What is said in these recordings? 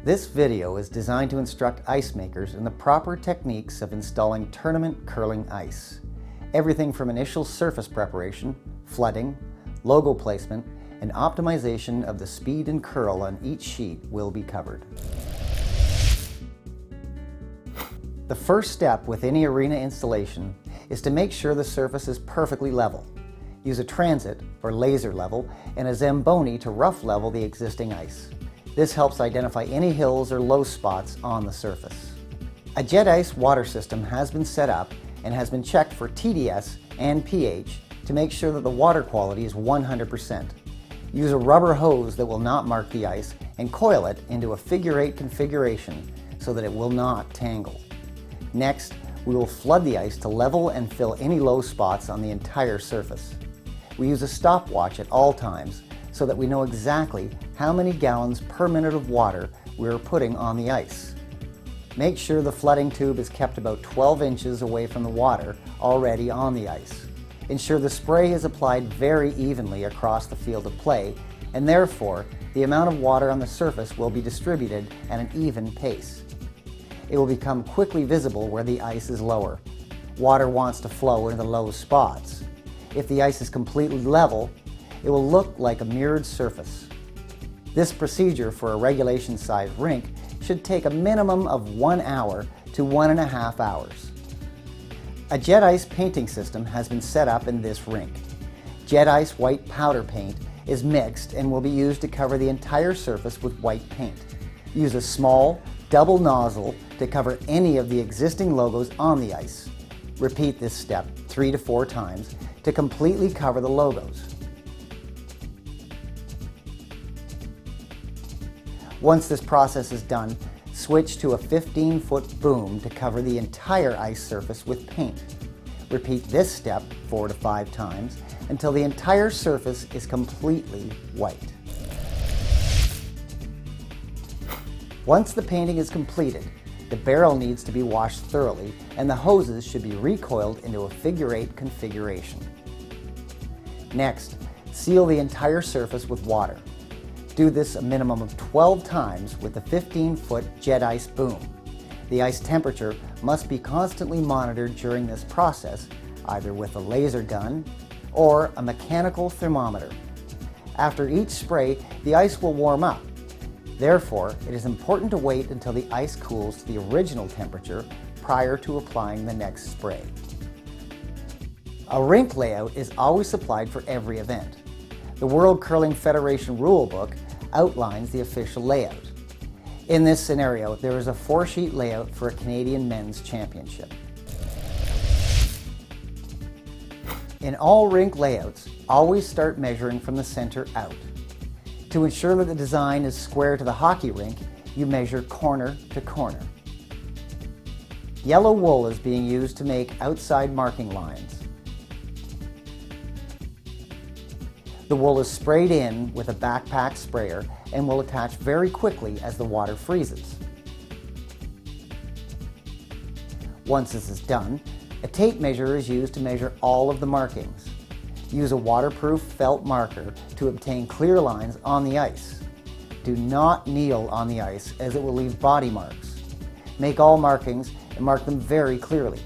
This video is designed to instruct ice makers in the proper techniques of installing tournament curling ice. Everything from initial surface preparation, flooding, logo placement, and optimization of the speed and curl on each sheet will be covered. The first step with any arena installation is to make sure the surface is perfectly level. Use a transit or laser level and a Zamboni to rough level the existing ice. This helps identify any hills or low spots on the surface. A jet ice water system has been set up and has been checked for TDS and pH to make sure that the water quality is 100%. Use a rubber hose that will not mark the ice and coil it into a figure-8 configuration so that it will not tangle. Next, we will flood the ice to level and fill any low spots on the entire surface. We use a stopwatch at all times so that we know exactly how many gallons per minute of water we are putting on the ice. Make sure the flooding tube is kept about 12 inches away from the water already on the ice. Ensure the spray is applied very evenly across the field of play, and therefore the amount of water on the surface will be distributed at an even pace. It will become quickly visible where the ice is lower. Water wants to flow into the low spots. If the ice is completely level, it will look like a mirrored surface. This procedure for a regulation-sized rink should take a minimum of 1 hour to 1.5 hours. A jet ice painting system has been set up in this rink. Jet ice white powder paint is mixed and will be used to cover the entire surface with white paint. Use a small, double nozzle to cover any of the existing logos on the ice. Repeat this step 3 to 4 times to completely cover the logos. Once this process is done, switch to a 15-foot boom to cover the entire ice surface with paint. Repeat this step 4 to 5 times until the entire surface is completely white. Once the painting is completed, the barrel needs to be washed thoroughly and the hoses should be recoiled into a figure-8 configuration. Next, seal the entire surface with water. Do this a minimum of 12 times with the 15-foot jet ice boom. The ice temperature must be constantly monitored during this process, either with a laser gun or a mechanical thermometer. After each spray, the ice will warm up. Therefore, it is important to wait until the ice cools to the original temperature prior to applying the next spray. A rink layout is always supplied for every event. The World Curling Federation rulebook outlines the official layout. In this scenario, there is a 4-sheet layout for a Canadian Men's Championship. In all rink layouts, always start measuring from the center out. To ensure that the design is square to the hockey rink, you measure corner to corner. Yellow wool is being used to make outside marking lines. The wool is sprayed in with a backpack sprayer and will attach very quickly as the water freezes. Once this is done, a tape measure is used to measure all of the markings. Use a waterproof felt marker to obtain clear lines on the ice. Do not kneel on the ice as it will leave body marks. Make all markings and mark them very clearly.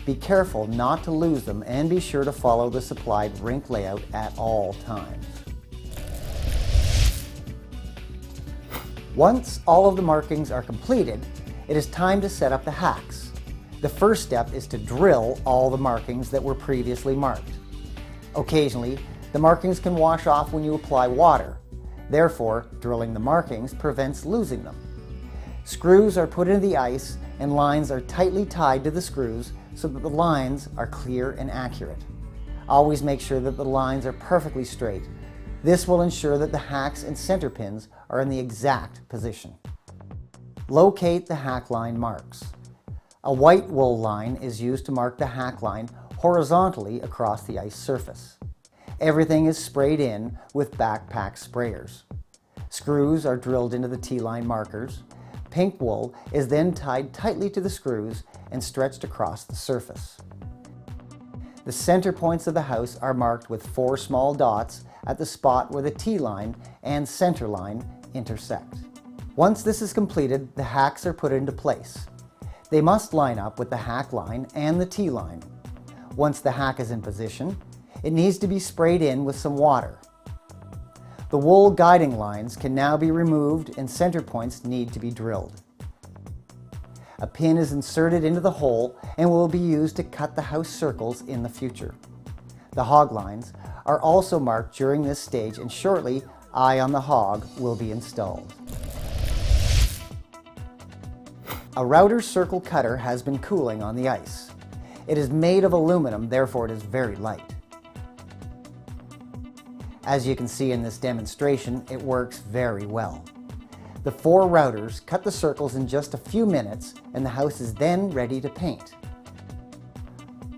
Be careful not to lose them and be sure to follow the supplied rink layout at all times. Once all of the markings are completed, it is time to set up the hacks. The first step is to drill all the markings that were previously marked. Occasionally, the markings can wash off when you apply water. Therefore, drilling the markings prevents losing them. Screws are put into the ice and lines are tightly tied to the screws so that the lines are clear and accurate. Always make sure that the lines are perfectly straight. This will ensure that the hacks and center pins are in the exact position. Locate the hack line marks. A white wool line is used to mark the hack line horizontally across the ice surface. Everything is sprayed in with backpack sprayers. Screws are drilled into the T-line markers. Pink wool is then tied tightly to the screws and stretched across the surface. The center points of the house are marked with 4 small dots at the spot where the T-line and center line intersect. Once this is completed, the hacks are put into place. They must line up with the hack line and the T-line. Once the hack is in position, it needs to be sprayed in with some water. The wool guiding lines can now be removed and center points need to be drilled. A pin is inserted into the hole and will be used to cut the house circles in the future. The hog lines are also marked during this stage, and shortly, Eye on the Hog will be installed. A router circle cutter has been cooling on the ice. It is made of aluminum, therefore it is very light. As you can see in this demonstration, it works very well. The 4 routers cut the circles in just a few minutes, and the house is then ready to paint.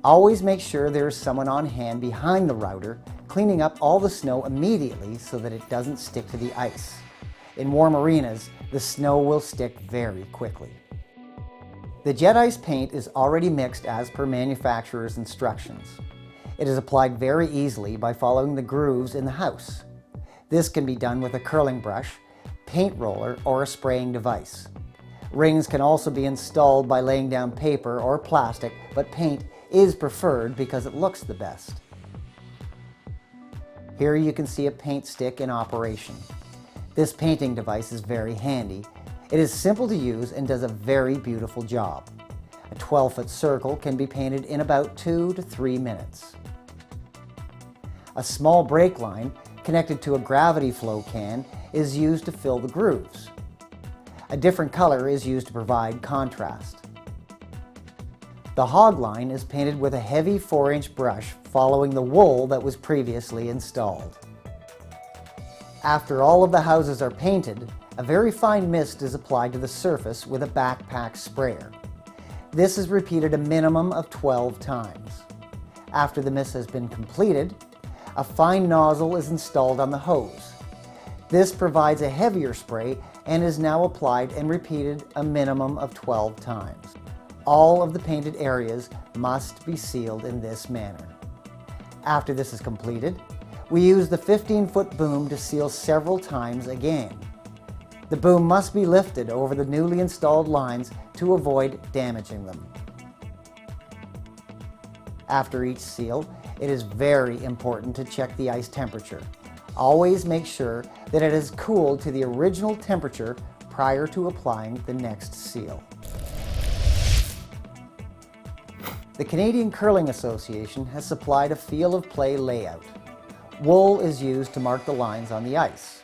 Always make sure there is someone on hand behind the router, cleaning up all the snow immediately so that it doesn't stick to the ice. In warm arenas, the snow will stick very quickly. The jet ice paint is already mixed as per manufacturer's instructions. It is applied very easily by following the grooves in the house. This can be done with a curling brush, paint roller, or a spraying device. Rings can also be installed by laying down paper or plastic, but paint is preferred because it looks the best. Here you can see a paint stick in operation. This painting device is very handy. It is simple to use and does a very beautiful job. A 12-foot circle can be painted in about 2 to 3 minutes. A small brake line connected to a gravity flow can is used to fill the grooves. A different color is used to provide contrast. The hog line is painted with a heavy 4-inch brush following the wool that was previously installed. After all of the houses are painted, a very fine mist is applied to the surface with a backpack sprayer. This is repeated a minimum of 12 times. After the mist has been completed, a fine nozzle is installed on the hose. This provides a heavier spray and is now applied and repeated a minimum of 12 times. All of the painted areas must be sealed in this manner. After this is completed, we use the 15-foot boom to seal several times again. The boom must be lifted over the newly installed lines to avoid damaging them. After each seal, it is very important to check the ice temperature. Always make sure that it has cooled to the original temperature prior to applying the next seal. The Canadian Curling Association has supplied a field of play layout. Wool is used to mark the lines on the ice.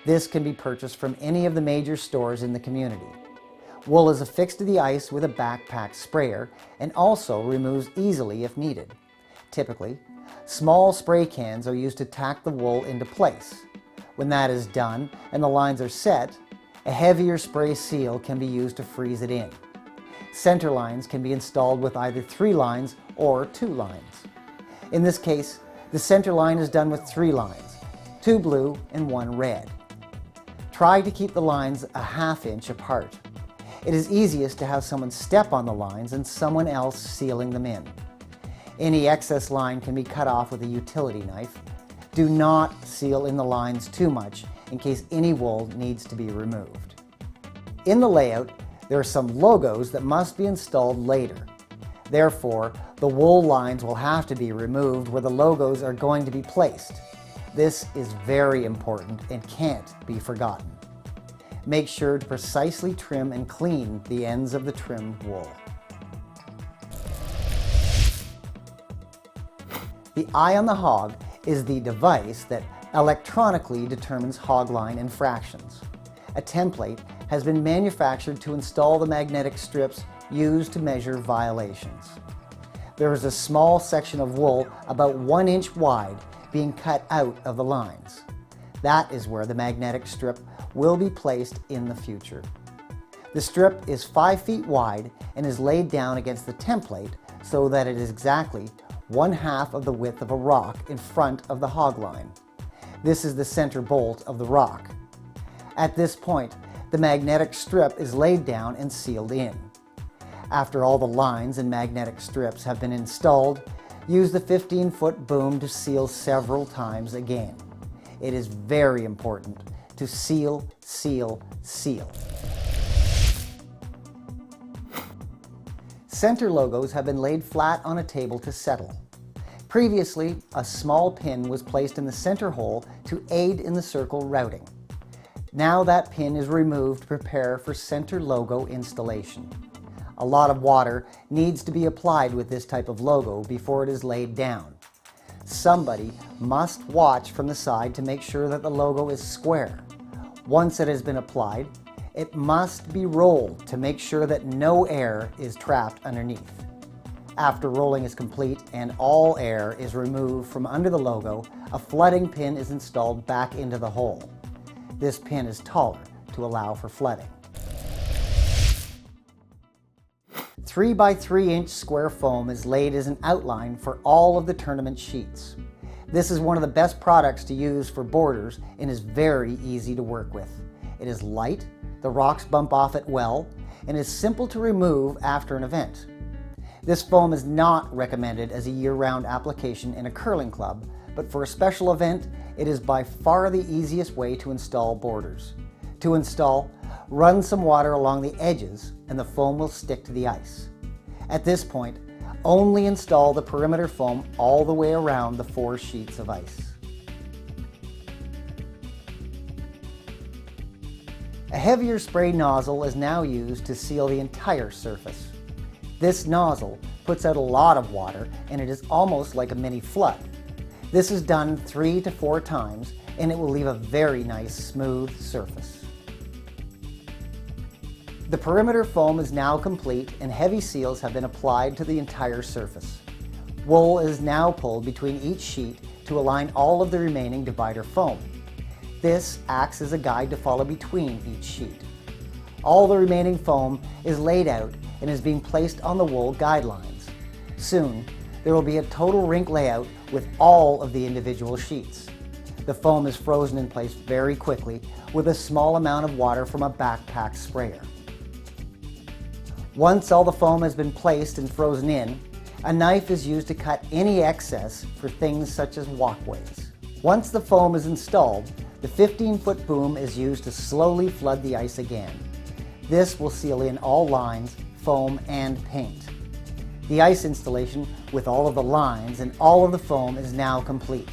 This can be purchased from any of the major stores in the community. Wool is affixed to the ice with a backpack sprayer and also removes easily if needed. Typically, small spray cans are used to tack the wool into place. When that is done and the lines are set, a heavier spray seal can be used to freeze it in. Center lines can be installed with either 3 lines or 2 lines. In this case, the center line is done with 3 lines, 2 blue and 1 red. Try to keep the lines a ½ inch apart. It is easiest to have someone step on the lines and someone else sealing them in. Any excess line can be cut off with a utility knife. Do not seal in the lines too much in case any wool needs to be removed. In the layout, there are some logos that must be installed later. Therefore, the wool lines will have to be removed where the logos are going to be placed. This is very important and can't be forgotten. Make sure to precisely trim and clean the ends of the trimmed wool. The Eye on the Hog is the device that electronically determines hog line infractions. A template has been manufactured to install the magnetic strips used to measure violations. There is a small section of wool about 1 inch wide being cut out of the lines. That is where the magnetic strip will be placed in the future. The strip is 5 feet wide and is laid down against the template so that it is exactly 1/2 of the width of a rock in front of the hog line. This is the center bolt of the rock. At this point, the magnetic strip is laid down and sealed in. After all the lines and magnetic strips have been installed, use the 15-foot boom to seal several times again. It is very important to seal, seal, seal. Center logos have been laid flat on a table to settle. Previously, a small pin was placed in the center hole to aid in the circle routing. Now that pin is removed to prepare for center logo installation. A lot of water needs to be applied with this type of logo before it is laid down. Somebody must watch from the side to make sure that the logo is square. Once it has been applied, it must be rolled to make sure that no air is trapped underneath. After rolling is complete and all air is removed from under the logo, a flooding pin is installed back into the hole. This pin is taller to allow for flooding. 3 by 3 inch square foam is laid as an outline for all of the tournament sheets. This is one of the best products to use for borders and is very easy to work with. It is light, the rocks bump off it well, and is simple to remove after an event. This foam is not recommended as a year-round application in a curling club, but for a special event, it is by far the easiest way to install borders. To install, run some water along the edges and the foam will stick to the ice. At this point, only install the perimeter foam all the way around the 4 sheets of ice. A heavier spray nozzle is now used to seal the entire surface. This nozzle puts out a lot of water and it is almost like a mini flood. This is done 3 to 4 times and it will leave a very nice smooth surface. The perimeter foam is now complete and heavy seals have been applied to the entire surface. Wool is now pulled between each sheet to align all of the remaining divider foam. This acts as a guide to follow between each sheet. All the remaining foam is laid out and is being placed on the wool guidelines. Soon, there will be a total rink layout with all of the individual sheets. The foam is frozen in place very quickly with a small amount of water from a backpack sprayer. Once all the foam has been placed and frozen in, a knife is used to cut any excess for things such as walkways. Once the foam is installed, the 15-foot boom is used to slowly flood the ice again. This will seal in all lines, foam, and paint. The ice installation with all of the lines and all of the foam is now complete.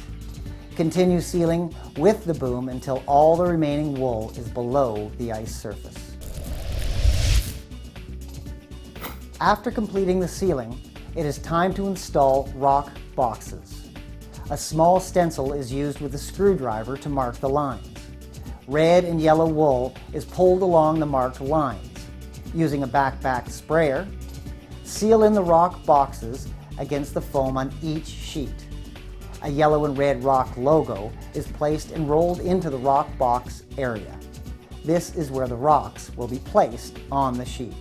Continue sealing with the boom until all the remaining wool is below the ice surface. After completing the sealing, it is time to install rock boxes. A small stencil is used with a screwdriver to mark the lines. Red and yellow wool is pulled along the marked lines. Using a backpack sprayer, seal in the rock boxes against the foam on each sheet. A yellow and red rock logo is placed and rolled into the rock box area. This is where the rocks will be placed on the sheet.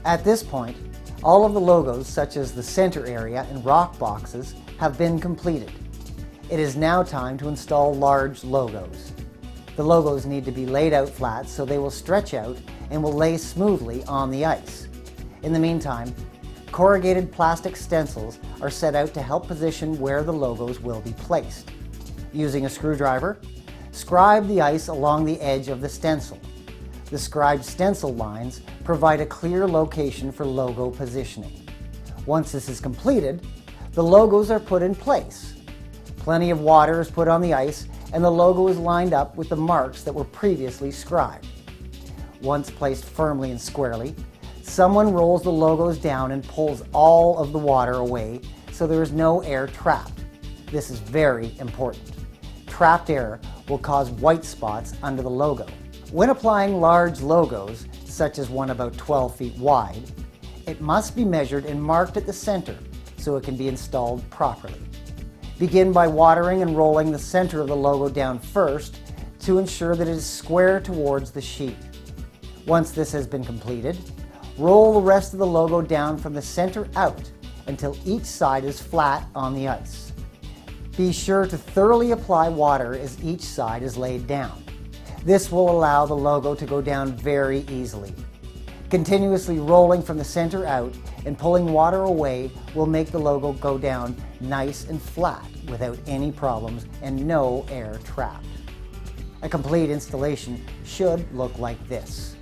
At this point, all of the logos, such as the center area and rock boxes, have been completed. It is now time to install large logos. The logos need to be laid out flat so they will stretch out and will lay smoothly on the ice. In the meantime, corrugated plastic stencils are set out to help position where the logos will be placed. Using a screwdriver, scribe the ice along the edge of the stencil. The scribed stencil lines provide a clear location for logo positioning. Once this is completed, the logos are put in place. Plenty of water is put on the ice and the logo is lined up with the marks that were previously scribed. Once placed firmly and squarely, someone rolls the logos down and pulls all of the water away so there is no air trapped. This is very important. Trapped air will cause white spots under the logo. When applying large logos, such as one about 12 feet wide, it must be measured and marked at the center so it can be installed properly. Begin by watering and rolling the center of the logo down first to ensure that it is square towards the sheet. Once this has been completed, roll the rest of the logo down from the center out until each side is flat on the ice. Be sure to thoroughly apply water as each side is laid down. This will allow the logo to go down very easily. Continuously rolling from the center out and pulling water away will make the logo go down nice and flat without any problems and no air trapped. A complete installation should look like this.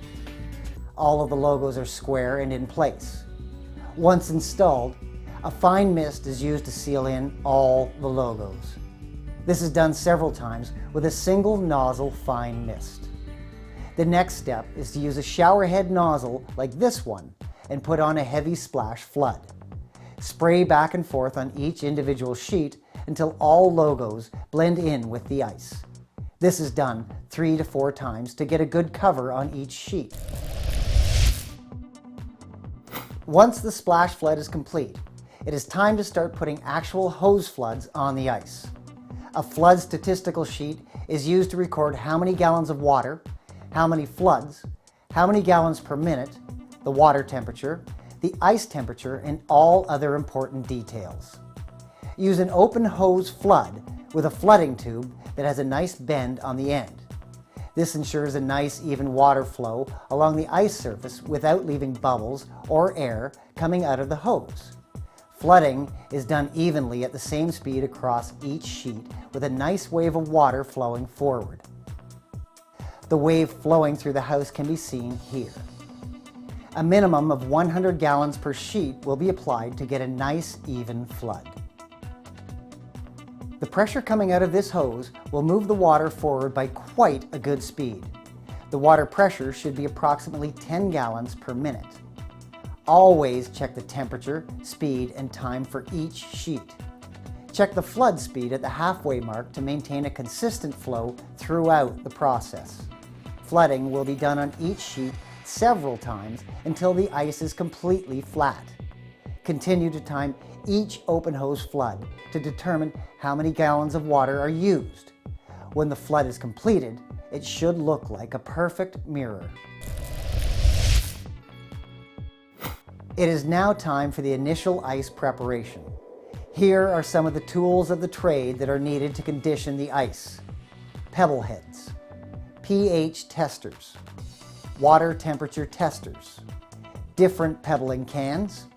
All of the logos are square and in place. Once installed, a fine mist is used to seal in all the logos. This is done several times with a single nozzle fine mist. The next step is to use a shower head nozzle like this one and put on a heavy splash flood. Spray back and forth on each individual sheet until all logos blend in with the ice. This is done 3 to 4 times to get a good cover on each sheet. Once the splash flood is complete, it is time to start putting actual hose floods on the ice. A flood statistical sheet is used to record how many gallons of water, how many floods, how many gallons per minute, the water temperature, the ice temperature, and all other important details. Use an open hose flood with a flooding tube that has a nice bend on the end. This ensures a nice even water flow along the ice surface without leaving bubbles or air coming out of the hose. Flooding is done evenly at the same speed across each sheet with a nice wave of water flowing forward. The wave flowing through the house can be seen here. A minimum of 100 gallons per sheet will be applied to get a nice even flood. The pressure coming out of this hose will move the water forward by quite a good speed. The water pressure should be approximately 10 gallons per minute. Always check the temperature, speed, and time for each sheet. Check the flood speed at the halfway mark to maintain a consistent flow throughout the process. Flooding will be done on each sheet several times until the ice is completely flat. Continue to time each open hose flood to determine how many gallons of water are used. When the flood is completed, it should look like a perfect mirror. It is now time for the initial ice preparation. Here are some of the tools of the trade that are needed to condition the ice. Pebble heads, pH testers, water temperature testers, different pebbling cans,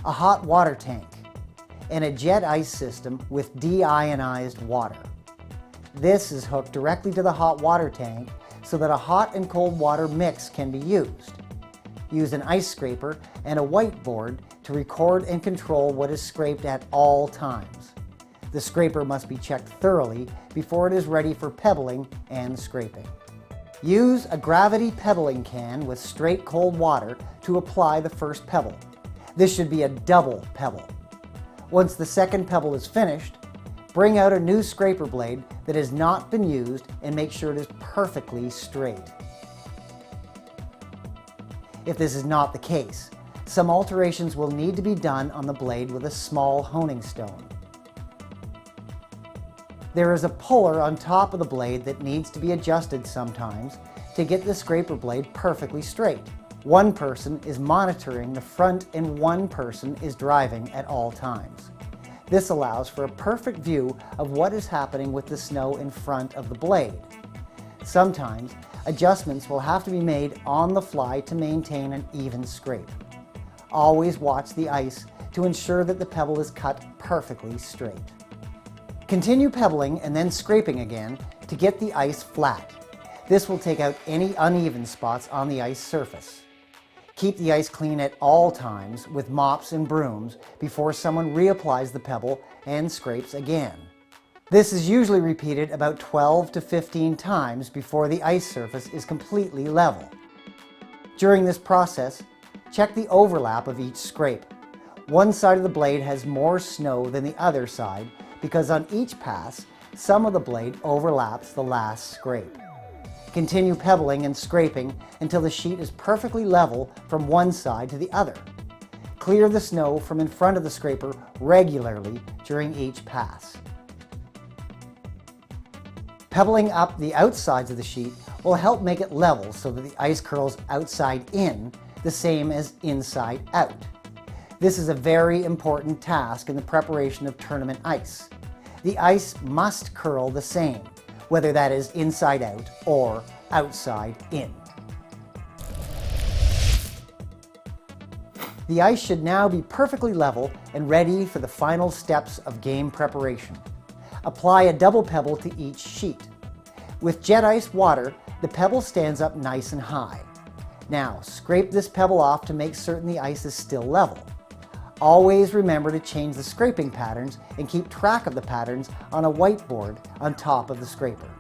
a hot water tank, and a jet ice system with deionized water. This is hooked directly to the hot water tank so that a hot and cold water mix can be used. Use an ice scraper and a whiteboard to record and control what is scraped at all times. The scraper must be checked thoroughly before it is ready for pebbling and scraping. Use a gravity pebbling can with straight cold water to apply the first pebble. This should be a double pebble. Once the second pebble is finished, bring out a new scraper blade that has not been used and make sure it is perfectly straight. If this is not the case, some alterations will need to be done on the blade with a small honing stone. There is a puller on top of the blade that needs to be adjusted sometimes to get the scraper blade perfectly straight. One person is monitoring the front and one person is driving at all times. This allows for a perfect view of what is happening with the snow in front of the blade. Sometimes, adjustments will have to be made on the fly to maintain an even scrape. Always watch the ice to ensure that the pebble is cut perfectly straight. Continue pebbling and then scraping again to get the ice flat. This will take out any uneven spots on the ice surface. Keep the ice clean at all times with mops and brooms before someone reapplies the pebble and scrapes again. This is usually repeated about 12 to 15 times before the ice surface is completely level. During this process, check the overlap of each scrape. One side of the blade has more snow than the other side because on each pass, some of the blade overlaps the last scrape. Continue pebbling and scraping until the sheet is perfectly level from one side to the other. Clear the snow from in front of the scraper regularly during each pass. Pebbling up the outsides of the sheet will help make it level so that the ice curls outside in, the same as inside out. This is a very important task in the preparation of tournament ice. The ice must curl the same, whether that is inside out or outside in. The ice should now be perfectly level and ready for the final steps of game preparation. Apply a double pebble to each sheet. With jet ice water, the pebble stands up nice and high. Now, scrape this pebble off to make certain the ice is still level. Always remember to change the scraping patterns and keep track of the patterns on a whiteboard on top of the scraper.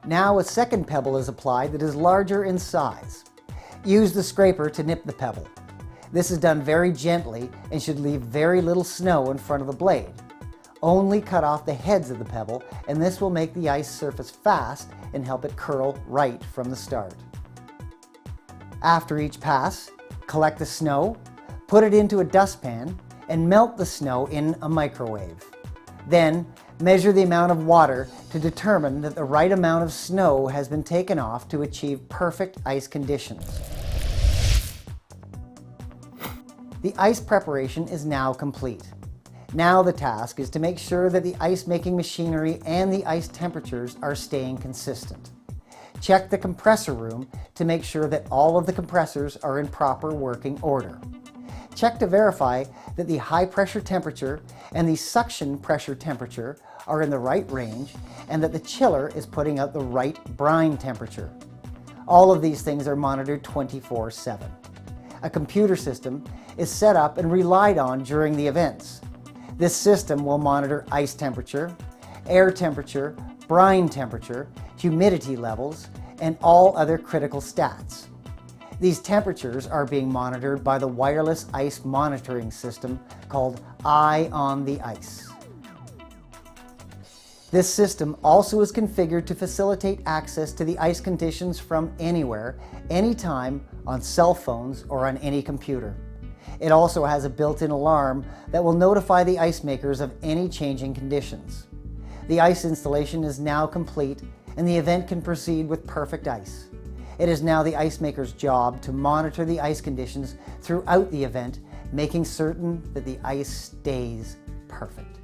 Now a second pebble is applied that is larger in size. Use the scraper to nip the pebble. This is done very gently and should leave very little snow in front of the blade. Only cut off the heads of the pebble, and this will make the ice surface fast and help it curl right from the start. After each pass, collect the snow, put it into a dustpan, and melt the snow in a microwave. Then, measure the amount of water to determine that the right amount of snow has been taken off to achieve perfect ice conditions. The ice preparation is now complete. Now the task is to make sure that the ice-making machinery and the ice temperatures are staying consistent. Check the compressor room to make sure that all of the compressors are in proper working order. Check to verify that the high pressure temperature and the suction pressure temperature are in the right range and that the chiller is putting out the right brine temperature. All of these things are monitored 24/7. A computer system is set up and relied on during the events. This system will monitor ice temperature, air temperature, brine temperature, humidity levels, and all other critical stats. These temperatures are being monitored by the wireless ice monitoring system called Eye on the Ice. This system also is configured to facilitate access to the ice conditions from anywhere, anytime, on cell phones or on any computer. It also has a built-in alarm that will notify the ice makers of any changing conditions. The ice installation is now complete and the event can proceed with perfect ice. It is now the ice maker's job to monitor the ice conditions throughout the event, making certain that the ice stays perfect.